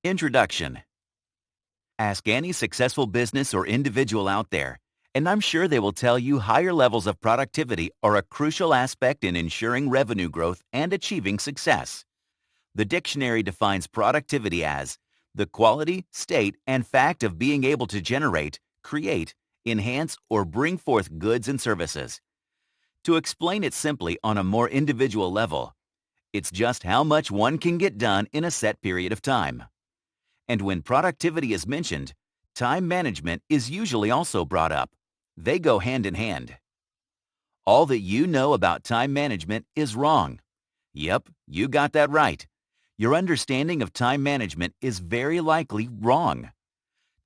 Introduction. Ask any successful business or individual out there, and I'm sure they will tell you higher levels of productivity are a crucial aspect in ensuring revenue growth and achieving success. The dictionary defines productivity as the quality, state, and fact of being able to generate, create, enhance, or bring forth goods and services. To explain it simply on a more individual level, it's just how much one can get done in a set period of time. And when productivity is mentioned, time management is usually also brought up. They go hand in hand. All that you know about time management is wrong. Yep, you got that right. Your understanding of time management is very likely wrong.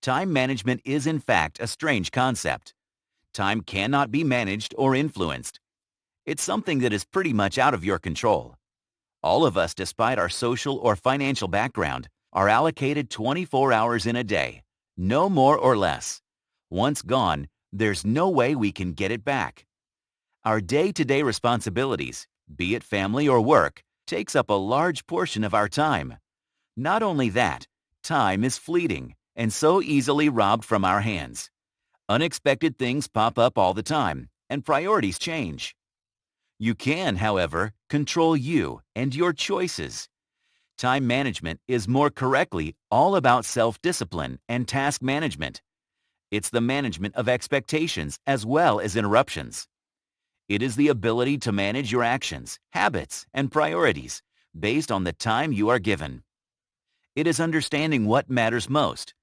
Time management is in fact a strange concept. Time cannot be managed or influenced. It's something that is pretty much out of your control. All of us, despite our social or financial background, are allocated 24 hours in a day, no more or less. Once gone, there's no way we can get it back. Our day-to-day responsibilities, be it family or work, takes up a large portion of our time. Not only that, time is fleeting and so easily robbed from our hands. Unexpected things pop up all the time, and priorities change. You can, however, control you and your choices. Time management is more correctly all about self-discipline and task management. It's the management of expectations as well as interruptions. It is the ability to manage your actions, habits, and priorities based on the time you are given. It is understanding what matters most,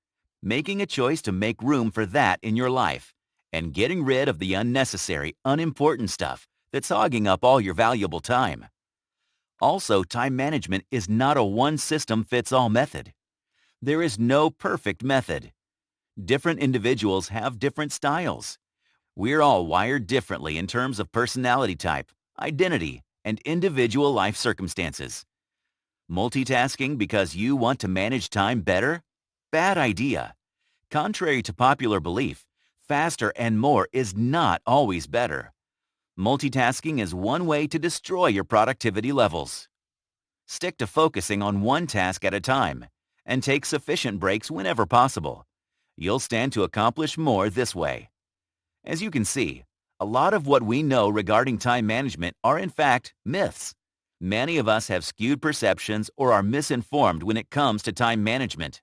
making a choice to make room for that in your life, and getting rid of the unnecessary, unimportant stuff that's hogging up all your valuable time. Also, time management is not a one-system-fits-all method. There is no perfect method. Different individuals have different styles. We're all wired differently in terms of personality type, identity, and individual life circumstances. Multitasking because you want to manage time better? Bad idea. Contrary to popular belief, faster and more is not always better. Multitasking is one way to destroy your productivity levels. Stick to focusing on one task at a time and take sufficient breaks whenever possible. You'll stand to accomplish more this way. As you can see, a lot of what we know regarding time management are in fact myths. Many of us have skewed perceptions or are misinformed when it comes to time management.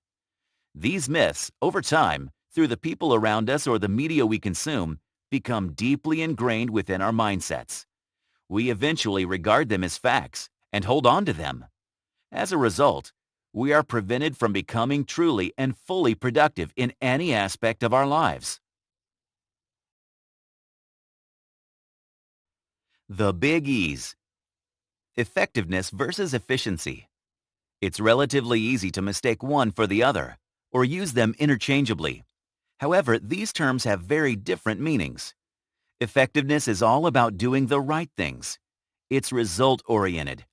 These myths, over time, through the people around us or the media we consume, become deeply ingrained within our mindsets. We eventually regard them as facts and hold on to them. As a result, we are prevented from becoming truly and fully productive in any aspect of our lives. The Big E's. Effectiveness versus efficiency. It's relatively easy to mistake one for the other, or use them interchangeably. However, these terms have very different meanings. Effectiveness is all about doing the right things. It's result-oriented.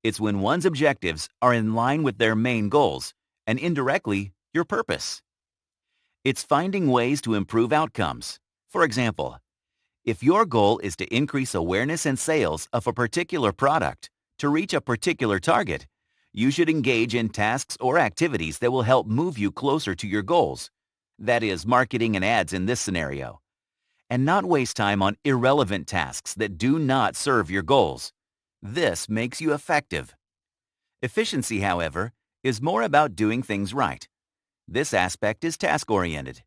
It's when one's objectives are in line with their main goals, and indirectly, your purpose. It's finding ways to improve outcomes. For example, if your goal is to increase awareness and sales of a particular product to reach a particular target, you should engage in tasks or activities that will help move you closer to your goals. That is, marketing and ads in this scenario. And not waste time on irrelevant tasks that do not serve your goals. This makes you effective. Efficiency, however, is more about doing things right. This aspect is task-oriented.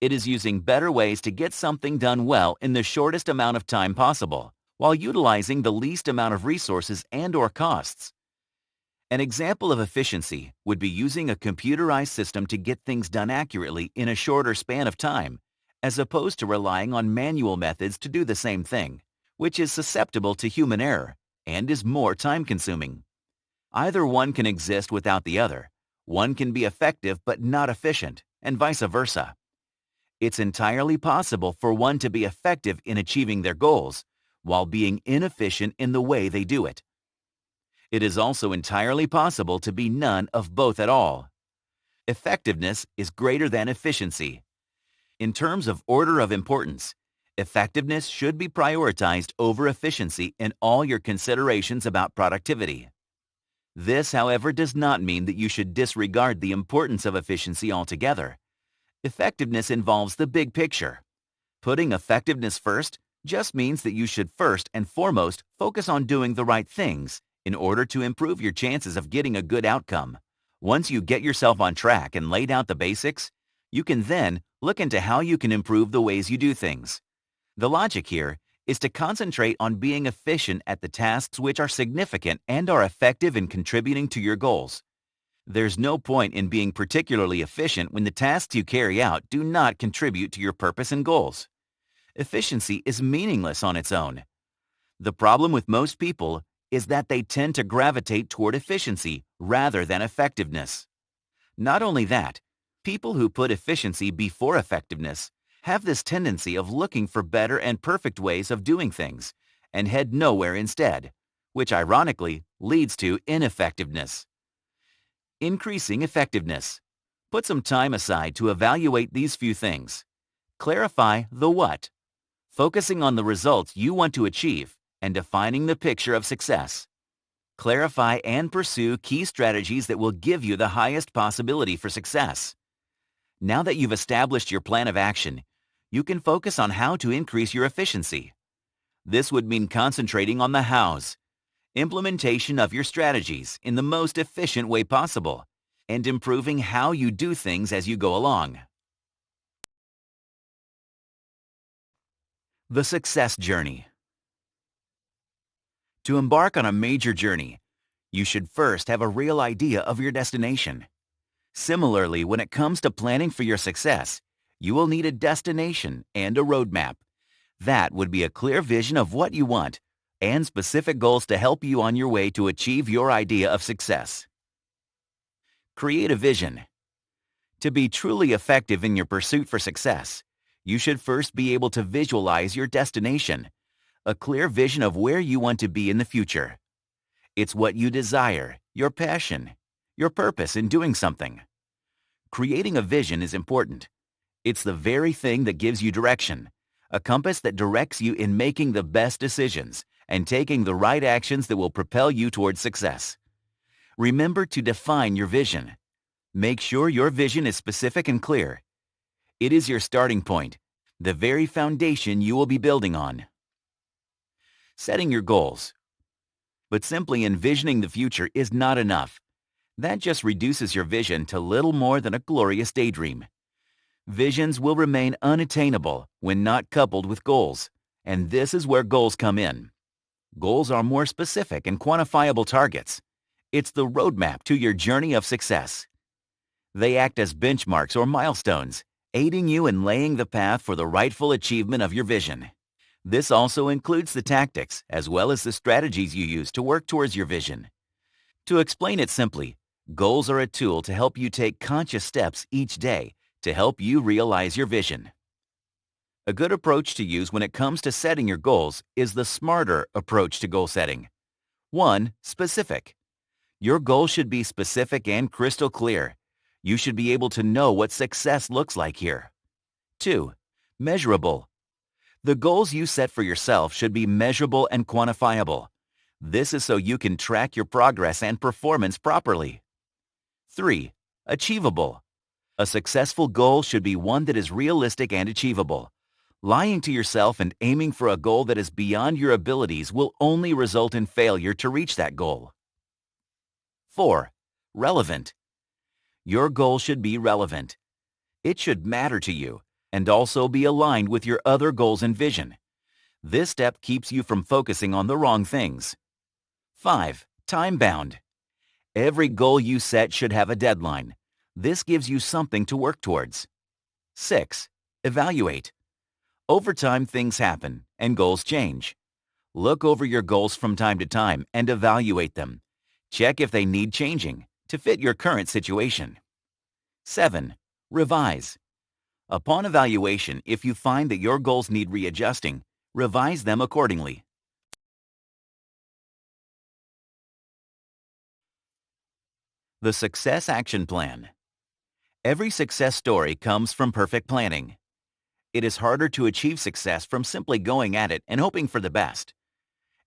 It is using better ways to get something done well in the shortest amount of time possible, while utilizing the least amount of resources and/or costs. An example of efficiency would be using a computerized system to get things done accurately in a shorter span of time, as opposed to relying on manual methods to do the same thing, which is susceptible to human error and is more time-consuming. Either one can exist without the other. One can be effective but not efficient, and vice versa. It's entirely possible for one to be effective in achieving their goals, while being inefficient in the way they do it. It is also entirely possible to be none of both at all. Effectiveness is greater than efficiency. In terms of order of importance, effectiveness should be prioritized over efficiency in all your considerations about productivity. This, however, does not mean that you should disregard the importance of efficiency altogether. Effectiveness involves the big picture. Putting effectiveness first just means that you should first and foremost focus on doing the right things in order to improve your chances of getting a good outcome. Once you get yourself on track and laid out the basics, you can then look into how you can improve the ways you do things. The logic here is to concentrate on being efficient at the tasks which are significant and are effective in contributing to your goals. There's no point in being particularly efficient when the tasks you carry out do not contribute to your purpose and goals. Efficiency is meaningless on its own. The problem with most people is that they tend to gravitate toward efficiency rather than effectiveness. Not only that, people who put efficiency before effectiveness have this tendency of looking for better and perfect ways of doing things and head nowhere instead, which ironically leads to ineffectiveness. Increasing effectiveness. Put some time aside to evaluate these few things. Clarify the what, focusing on the results you want to achieve and defining the picture of success. Clarify and pursue key strategies that will give you the highest possibility for success. Now that you've established your plan of action, you can focus on how to increase your efficiency. This would mean concentrating on the hows, implementation of your strategies in the most efficient way possible, and improving how you do things as you go along. The success journey. To embark on a major journey, you should first have a real idea of your destination. Similarly, when it comes to planning for your success, you will need a destination and a roadmap. That would be a clear vision of what you want and specific goals to help you on your way to achieve your idea of success. Create a vision. To be truly effective in your pursuit for success, you should first be able to visualize your destination, a clear vision of where you want to be in the future. It's what you desire, your passion, your purpose in doing something. Creating a vision is important. It's the very thing that gives you direction, a compass that directs you in making the best decisions and taking the right actions that will propel you towards success. Remember to define your vision. Make sure your vision is specific and clear. It is your starting point, the very foundation you will be building on. Setting your goals. But simply envisioning the future is not enough. That just reduces your vision to little more than a glorious daydream. Visions will remain unattainable when not coupled with goals, and this is where goals come in. Goals are more specific and quantifiable targets. It's the roadmap to your journey of success. They act as benchmarks or milestones, aiding you in laying the path for the rightful achievement of your vision. This also includes the tactics as well as the strategies you use to work towards your vision. To explain it simply, goals are a tool to help you take conscious steps each day to help you realize your vision. A good approach to use when it comes to setting your goals is the SMARTER approach to goal setting. 1. Specific. Your goal should be specific and crystal clear. You should be able to know what success looks like here. 2. Measurable. The goals you set for yourself should be measurable and quantifiable. This is so you can track your progress and performance properly. 3. Achievable. A successful goal should be one that is realistic and achievable. Lying to yourself and aiming for a goal that is beyond your abilities will only result in failure to reach that goal. 4. Relevant. Your goal should be relevant. It should matter to you and also be aligned with your other goals and vision. This step keeps you from focusing on the wrong things. 5. Time-bound. Every goal you set should have a deadline. This gives you something to work towards. 6. Evaluate. Over time, things happen and goals change. Look over your goals from time to time and evaluate them. Check if they need changing to fit your current situation. 7. Revise. Upon evaluation, if you find that your goals need readjusting, revise them accordingly. The Success Action Plan. Every success story comes from perfect planning. It is harder to achieve success from simply going at it and hoping for the best.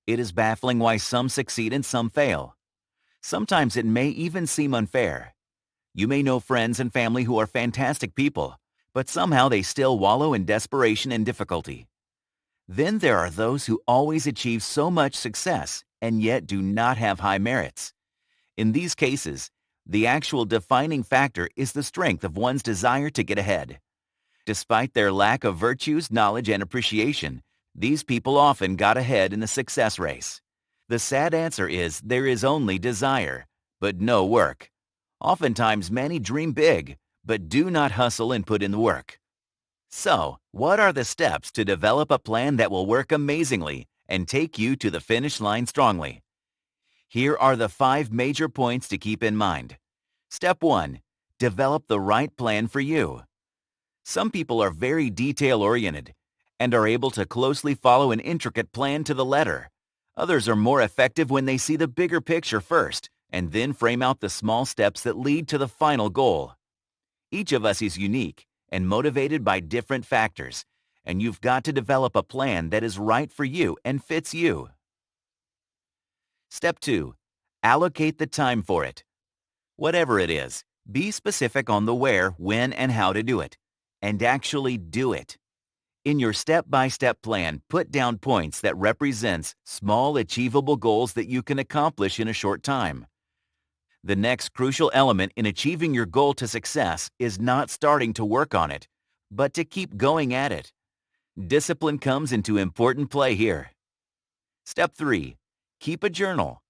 It is baffling why some succeed and some fail. Sometimes it may even seem unfair. You may know friends and family who are fantastic people, but somehow they still wallow in desperation and difficulty. Then there are those who always achieve so much success and yet do not have high merits. In these cases, the actual defining factor is the strength of one's desire to get ahead. Despite their lack of virtues, knowledge, and appreciation, these people often got ahead in the success race. The sad answer is there is only desire, but no work. Oftentimes, many dream big, but do not hustle and put in the work. So, what are the steps to develop a plan that will work amazingly and take you to the finish line strongly? Here are the 5 major points to keep in mind. Step 1. Develop the right plan for you. Some people are very detail-oriented and are able to closely follow an intricate plan to the letter. Others are more effective when they see the bigger picture first and then frame out the small steps that lead to the final goal. Each of us is unique and motivated by different factors, and you've got to develop a plan that is right for you and fits you. Step 2. Allocate the time for it. Whatever it is, be specific on the where, when, and how to do it, and actually do it. In your step-by-step plan, put down points that represents small, achievable goals that you can accomplish in a short time. The next crucial element in achieving your goal to success is not starting to work on it, but to keep going at it. Discipline comes into important play here. Step 3. Keep a journal.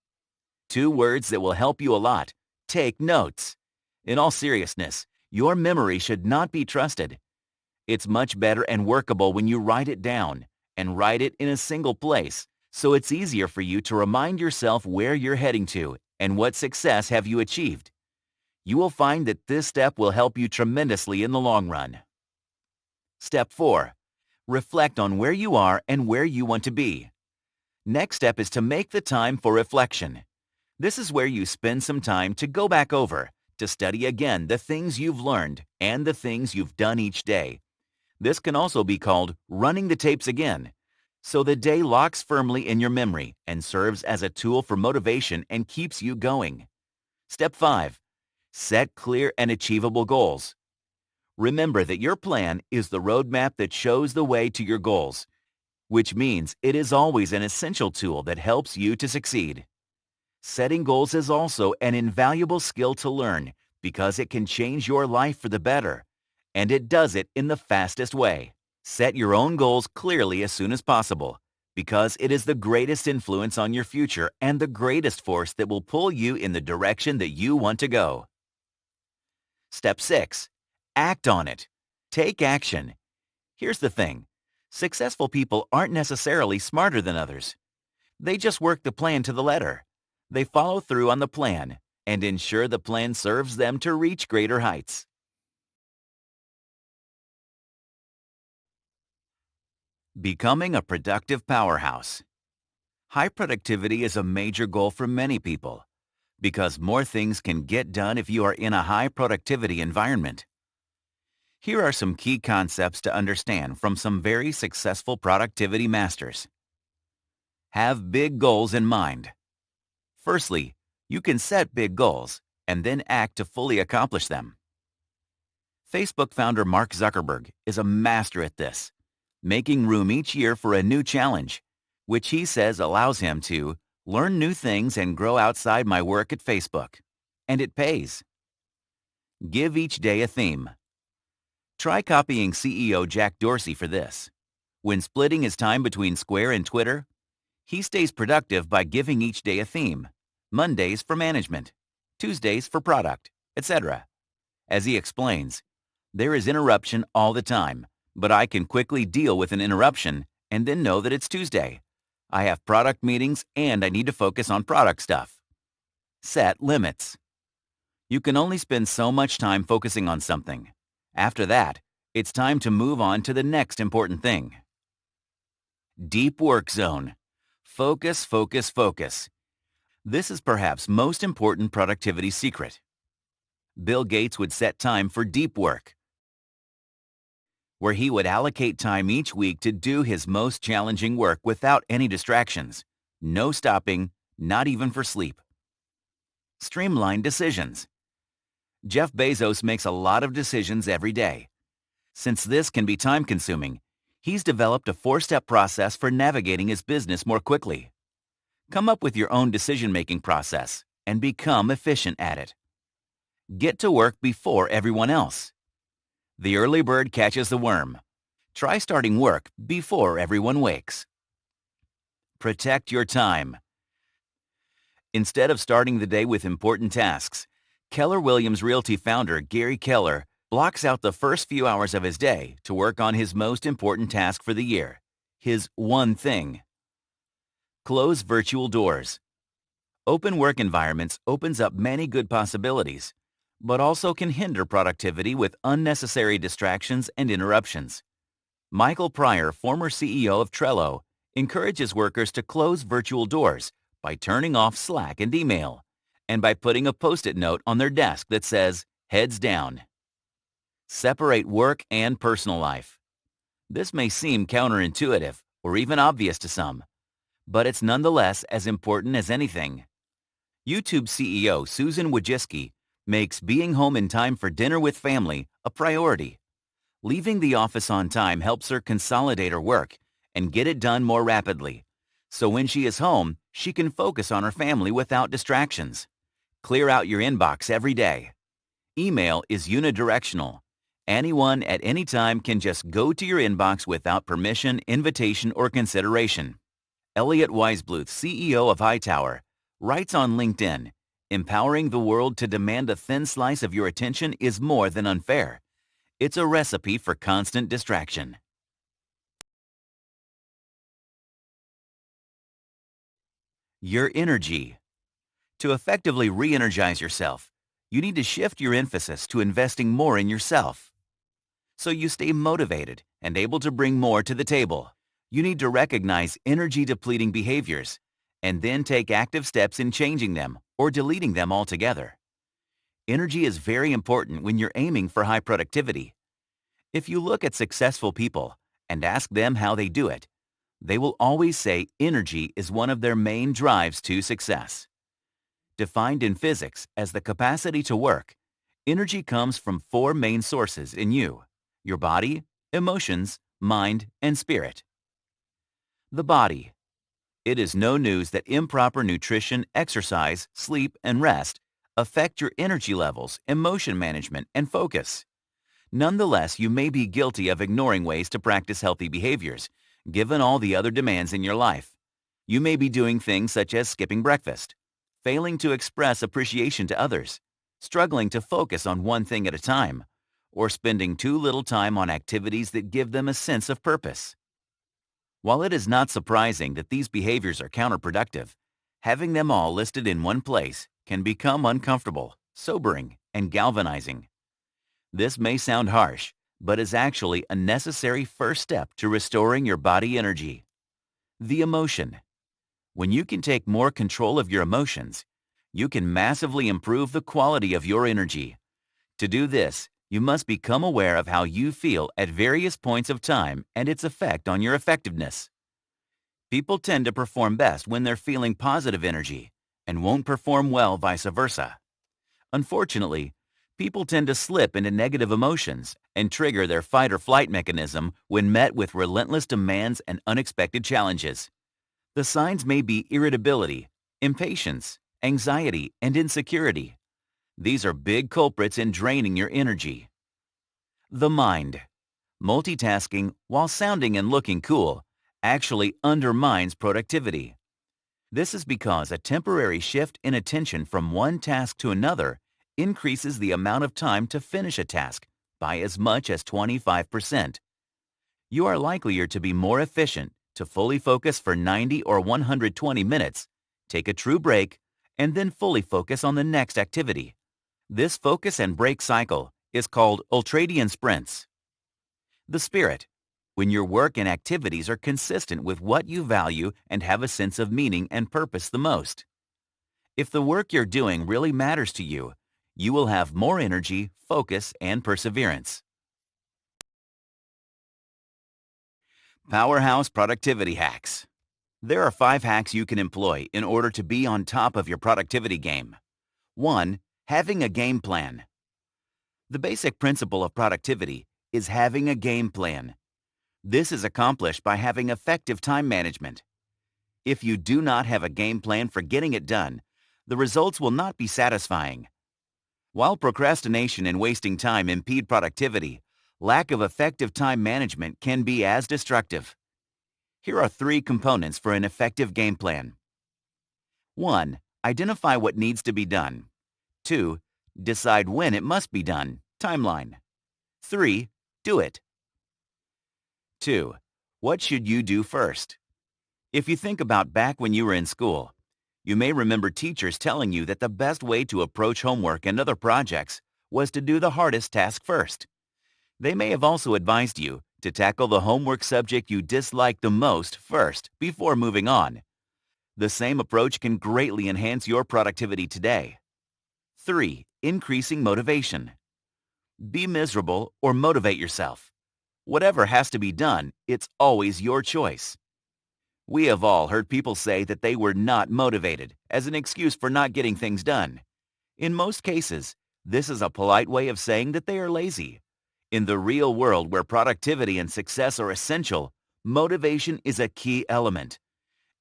2 words that will help you a lot. Take notes. In all seriousness, your memory should not be trusted. It's much better and workable when you write it down and write it in a single place, so it's easier for you to remind yourself where you're heading to and what success have you achieved. You will find that this step will help you tremendously in the long run. Step 4. Reflect on where you are and where you want to be. Next step is to make the time for reflection. This is where you spend some time to go back over, to study again the things you've learned and the things you've done each day. This can also be called running the tapes again. So the day locks firmly in your memory and serves as a tool for motivation and keeps you going. Step 5. Set clear and achievable goals. Remember that your plan is the roadmap that shows the way to your goals, which means it is always an essential tool that helps you to succeed. Setting goals is also an invaluable skill to learn because it can change your life for the better, and it does it in the fastest way. Set your own goals clearly as soon as possible because it is the greatest influence on your future and the greatest force that will pull you in the direction that you want to go. Step 6. Act on it. Take action. Here's the thing. Successful people aren't necessarily smarter than others. They just work the plan to the letter. They follow through on the plan and ensure the plan serves them to reach greater heights. Becoming a productive powerhouse. High productivity is a major goal for many people because more things can get done if you are in a high productivity environment. Here are some key concepts to understand from some very successful productivity masters. Have big goals in mind. Firstly, you can set big goals and then act to fully accomplish them. Facebook founder Mark Zuckerberg is a master at this, making room each year for a new challenge, which he says allows him to learn new things and grow outside my work at Facebook. And it pays. Give each day a theme. Try copying CEO Jack Dorsey for this. When splitting his time between Square and Twitter, he stays productive by giving each day a theme. Mondays for management, Tuesdays for product, etc. As he explains, there is interruption all the time, but I can quickly deal with an interruption and then know that it's Tuesday. I have product meetings and I need to focus on product stuff. Set limits. You can only spend so much time focusing on something. After that, it's time to move on to the next important thing. Deep work zone. Focus, focus, focus. This is perhaps most important productivity secret. Bill Gates would set time for deep work, where he would allocate time each week to do his most challenging work without any distractions. No stopping, not even for sleep. Streamline decisions. Jeff Bezos makes a lot of decisions every day. Since this can be time-consuming, he's developed a 4-step process for navigating his business more quickly. Come up with your own decision-making process and become efficient at it. Get to work before everyone else. The early bird catches the worm. Try starting work before everyone wakes. Protect your time. Instead of starting the day with important tasks, Keller Williams Realty founder Gary Keller blocks out the first few hours of his day to work on his most important task for the year, his one thing. Close virtual doors. Open work environments opens up many good possibilities, but also can hinder productivity with unnecessary distractions and interruptions. Michael Pryor, former CEO of Trello, encourages workers to close virtual doors by turning off Slack and email, and by putting a Post-it note on their desk that says, "Heads down." Separate work and personal life. This may seem counterintuitive or even obvious to some, but it's nonetheless as important as anything. YouTube CEO Susan Wojcicki makes being home in time for dinner with family a priority. Leaving the office on time helps her consolidate her work and get it done more rapidly. So when she is home, she can focus on her family without distractions. Clear out your inbox every day. Email is unidirectional. Anyone at any time can just go to your inbox without permission, invitation, or consideration. Elliot Weisbluth, CEO of Hightower, writes on LinkedIn, "Empowering the world to demand a thin slice of your attention is more than unfair. It's a recipe for constant distraction." Your energy. To effectively re-energize yourself, you need to shift your emphasis to investing more in yourself, so you stay motivated and able to bring more to the table. You need to recognize energy-depleting behaviors and then take active steps in changing them or deleting them altogether. Energy is very important when you're aiming for high productivity. If you look at successful people and ask them how they do it, they will always say energy is one of their main drives to success. Defined in physics as the capacity to work, energy comes from 4 main sources in you: your body, emotions, mind, and spirit. The body. It is no news that improper nutrition, exercise, sleep, and rest affect your energy levels, emotion management, and focus. Nonetheless, you may be guilty of ignoring ways to practice healthy behaviors, given all the other demands in your life. You may be doing things such as skipping breakfast, failing to express appreciation to others, struggling to focus on one thing at a time, or spending too little time on activities that give them a sense of purpose. While it is not surprising that these behaviors are counterproductive, having them all listed in one place can become uncomfortable, sobering, and galvanizing. This may sound harsh, but is actually a necessary first step to restoring your body energy. The emotion. When you can take more control of your emotions, you can massively improve the quality of your energy. To do this, you must become aware of how you feel at various points of time and its effect on your effectiveness. People tend to perform best when they're feeling positive energy and won't perform well vice versa. Unfortunately, people tend to slip into negative emotions and trigger their fight or flight mechanism when met with relentless demands and unexpected challenges. The signs may be irritability, impatience, anxiety, and insecurity. These are big culprits in draining your energy. The mind. Multitasking, while sounding and looking cool, actually undermines productivity. This is because a temporary shift in attention from one task to another increases the amount of time to finish a task by as much as 25%. You are likelier to be more efficient to fully focus for 90 or 120 minutes, take a true break, and then fully focus on the next activity. This focus and break cycle is called ultradian sprints. The spirit. When your work and activities are consistent with what you value and have a sense of meaning and purpose the most. If the work you're doing really matters to you, you will have more energy, focus, and perseverance. Powerhouse productivity hacks. There are 5 hacks you can employ in order to be on top of your productivity game. 1. Having a game plan. The basic principle of productivity is having a game plan. This is accomplished by having effective time management. If you do not have a game plan for getting it done, the results will not be satisfying. While procrastination and wasting time impede productivity, lack of effective time management can be as destructive. Here are 3 components for an effective game plan. 1. Identify what needs to be done. 2. Decide when it must be done. Timeline. 3. Do it. 2. What should you do first? If you think about back when you were in school, you may remember teachers telling you that the best way to approach homework and other projects was to do the hardest task first. They may have also advised you to tackle the homework subject you dislike the most first before moving on. The same approach can greatly enhance your productivity today. 3. Increasing motivation. Be miserable or motivate yourself. Whatever has to be done, it's always your choice. We have all heard people say that they were not motivated as an excuse for not getting things done. In most cases, this is a polite way of saying that they are lazy. In the real world where productivity and success are essential, motivation is a key element.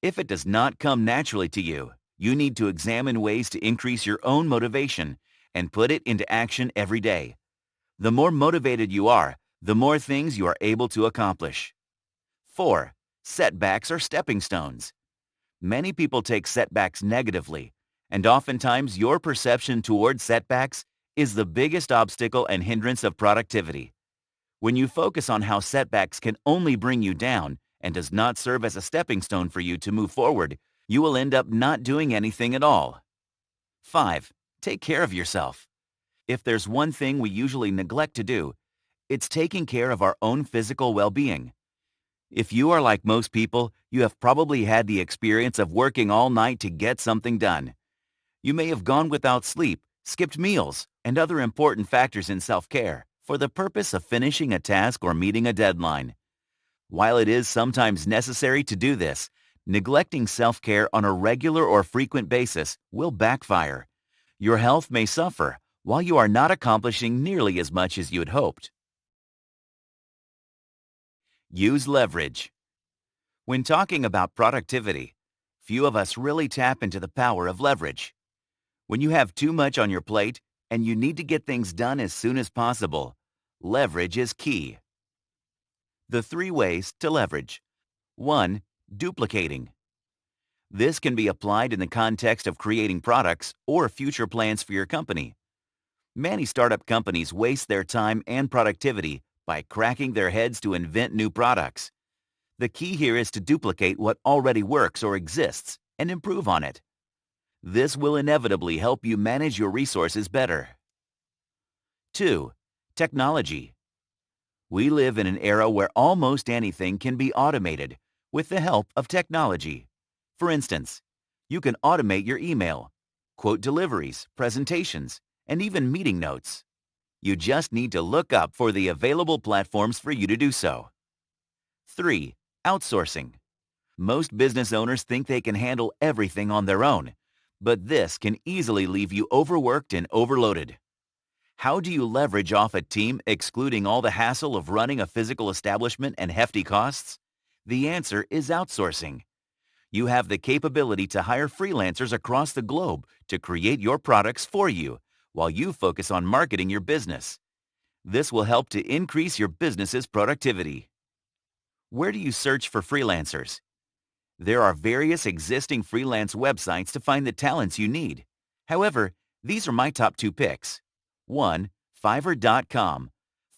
If it does not come naturally to you, you need to examine ways to increase your own motivation and put it into action every day. The more motivated you are, the more things you are able to accomplish. 4. Setbacks are stepping stones. Many people take setbacks negatively, and oftentimes your perception toward setbacks is the biggest obstacle and hindrance of productivity. When you focus on how setbacks can only bring you down and does not serve as a stepping stone for you to move forward, you will end up not doing anything at all. 5. Take care of yourself. If there's one thing we usually neglect to do, it's taking care of our own physical well-being. If you are like most people, you have probably had the experience of working all night to get something done. You may have gone without sleep, skipped meals, and other important factors in self-care for the purpose of finishing a task or meeting a deadline. While it is sometimes necessary to do this, neglecting self-care on a regular or frequent basis will backfire. Your health may suffer while you are not accomplishing nearly as much as you had hoped. Use leverage. When talking about productivity, few of us really tap into the power of leverage. When you have too much on your plate and you need to get things done as soon as possible, leverage is key. The 3 ways to leverage. 1. Duplicating. This can be applied in the context of creating products or future plans for your company. Many startup companies waste their time and productivity by cracking their heads to invent new products. The key here is to duplicate what already works or exists and improve on it. This will inevitably help you manage your resources better. 2. Technology. We live in an era where almost anything can be automated with the help of technology. For instance, you can automate your email, quote deliveries, presentations, and even meeting notes. You just need to look up for the available platforms for you to do so. 3. Outsourcing. Most business owners think they can handle everything on their own, but this can easily leave you overworked and overloaded. How do you leverage off a team excluding all the hassle of running a physical establishment and hefty costs? The answer is outsourcing. You have the capability to hire freelancers across the globe to create your products for you, while you focus on marketing your business. This will help to increase your business's productivity. Where do you search for freelancers? There are various existing freelance websites to find the talents you need. However, these are my top 2 picks. 1. Fiverr.com.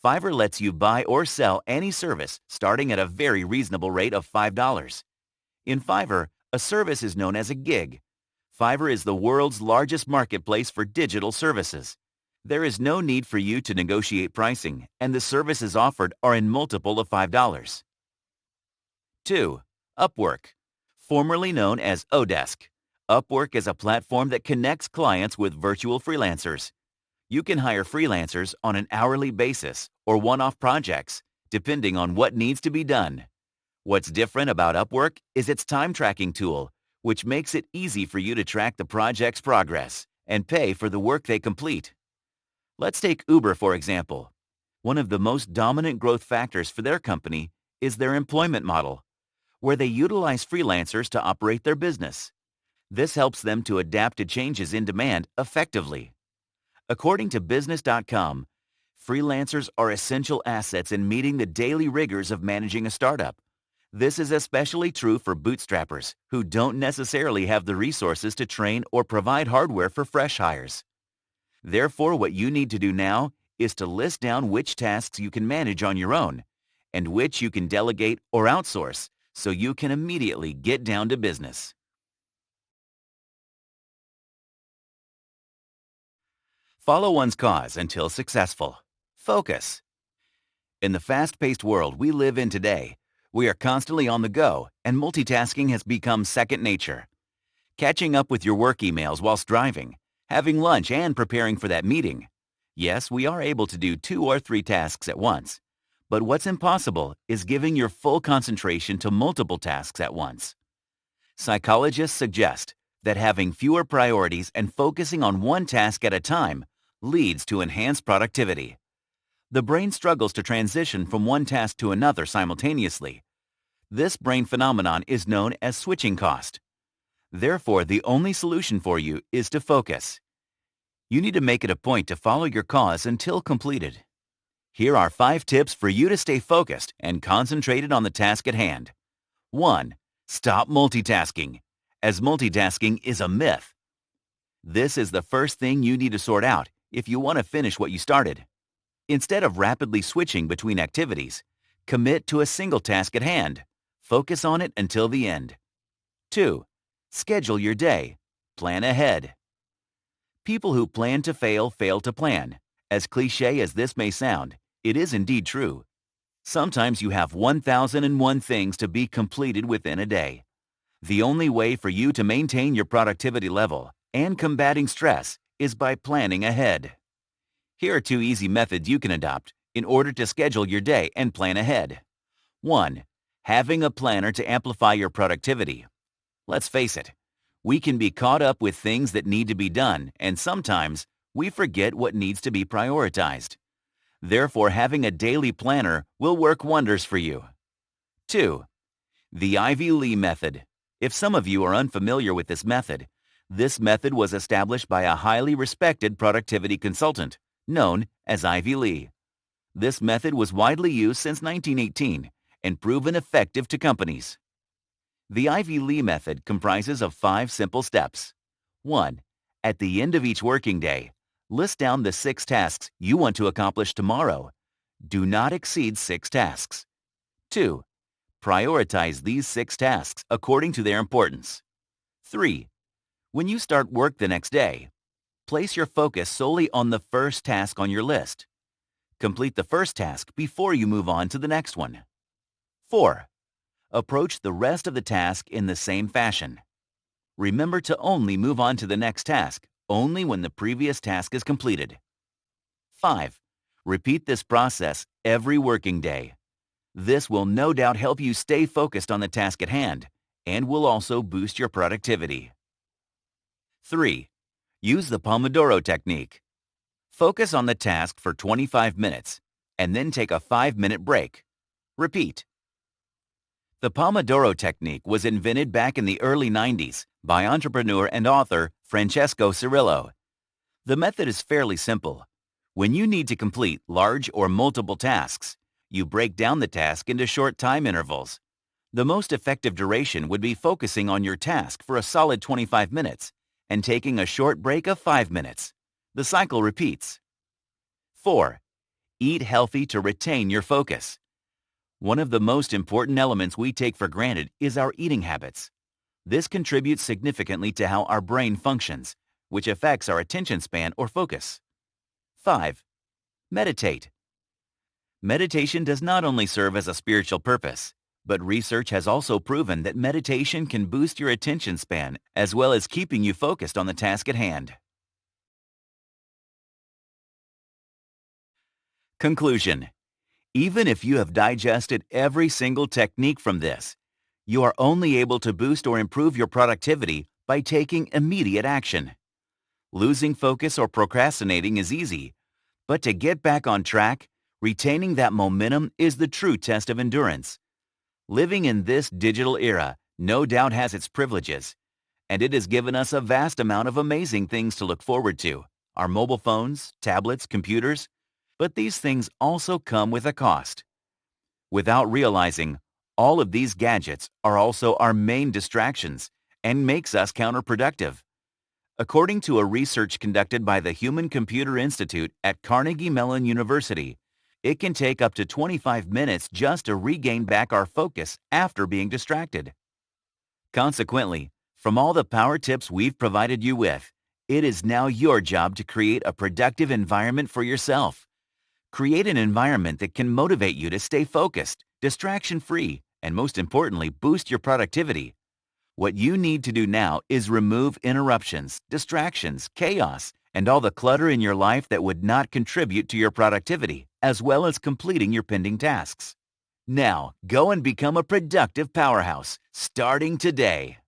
Fiverr lets you buy or sell any service starting at a very reasonable rate of $5. In Fiverr, a service is known as a gig. Fiverr is the world's largest marketplace for digital services. There is no need for you to negotiate pricing, and the services offered are in multiple of $5. 2. Upwork. Formerly known as Odesk, Upwork is a platform that connects clients with virtual freelancers. You can hire freelancers on an hourly basis or one-off projects, depending on what needs to be done. What's different about Upwork is its time tracking tool, which makes it easy for you to track the project's progress and pay for the work they complete. Let's take Uber, for example. One of the most dominant growth factors for their company is their employment model, where they utilize freelancers to operate their business. This helps them to adapt to changes in demand effectively. According to Business.com, freelancers are essential assets in meeting the daily rigors of managing a startup. This is especially true for bootstrappers who don't necessarily have the resources to train or provide hardware for fresh hires. Therefore, what you need to do now is to list down which tasks you can manage on your own and which you can delegate or outsource so you can immediately get down to business. Follow one's cause until successful. Focus. In the fast-paced world we live in today, we are constantly on the go and multitasking has become second nature. Catching up with your work emails whilst driving, having lunch and preparing for that meeting. Yes, we are able to do 2 or 3 tasks at once. But what's impossible is giving your full concentration to multiple tasks at once. Psychologists suggest that having fewer priorities and focusing on one task at a time leads to enhanced productivity. The brain struggles to transition from one task to another simultaneously. This brain phenomenon is known as switching cost. Therefore, the only solution for you is to focus. You need to make it a point to follow your cause until completed. Here are 5 tips for you to stay focused and concentrated on the task at hand. 1. Stop multitasking, as multitasking is a myth. This is the first thing you need to sort out if you want to finish what you started. Instead of rapidly switching between activities, commit to a single task at hand. Focus on it until the end. 2. Schedule your day. Plan ahead. People who plan to fail to plan. As cliché as this may sound, it is indeed true. Sometimes you have 1,001 things to be completed within a day. The only way for you to maintain your productivity level and combating stress is by planning ahead. Here are 2 easy methods you can adopt in order to schedule your day and plan ahead. 1. Having a planner to amplify your productivity. Let's face it, we can be caught up with things that need to be done, and sometimes we forget what needs to be prioritized. Therefore, having a daily planner will work wonders for you. 2. The Ivy Lee method. If some of you are unfamiliar with this method was established by a highly respected productivity consultant known as Ivy Lee. This method was widely used since 1918 and proven effective to companies. The Ivy Lee method comprises of 5 simple steps. 1. At the end of each working day, list down the 6 tasks you want to accomplish tomorrow. Do not exceed 6 tasks. 2. Prioritize these 6 tasks according to their importance. 3. When you start work the next day, place your focus solely on the first task on your list. Complete the first task before you move on to the next one. 4. Approach the rest of the task in the same fashion. Remember to only move on to the next task only when the previous task is completed. 5. Repeat this process every working day. This will no doubt help you stay focused on the task at hand and will also boost your productivity. 3. Use the Pomodoro technique. Focus on the task for 25 minutes and then take a 5-minute break. Repeat. The Pomodoro technique was invented back in the early 90s by entrepreneur and author Francesco Cirillo. The method is fairly simple. When you need to complete large or multiple tasks, you break down the task into short time intervals. The most effective duration would be focusing on your task for a solid 25 minutes and taking a short break of 5 minutes. The cycle repeats. 4. Eat healthy to retain your focus. One of the most important elements we take for granted is our eating habits. This contributes significantly to how our brain functions, which affects our attention span or focus. 5. Meditate. Meditation does not only serve as a spiritual purpose, but research has also proven that meditation can boost your attention span as well as keeping you focused on the task at hand. Conclusion. Even if you have digested every single technique from this, you are only able to boost or improve your productivity by taking immediate action. Losing focus or procrastinating is easy, but to get back on track, retaining that momentum is the true test of endurance. Living in this digital era no doubt has its privileges, and it has given us a vast amount of amazing things to look forward to. Our mobile phones, tablets, computers, but these things also come with a cost. Without realizing, all of these gadgets are also our main distractions and makes us counterproductive. According to a research conducted by the Human Computer Institute at Carnegie Mellon University, it can take up to 25 minutes just to regain back our focus after being distracted. Consequently, from all the power tips we've provided you with, it is now your job to create a productive environment for yourself. Create an environment that can motivate you to stay focused, distraction-free, and most importantly, boost your productivity. What you need to do now is remove interruptions, distractions, chaos, and all the clutter in your life that would not contribute to your productivity, as well as completing your pending tasks. Now, go and become a productive powerhouse, starting today.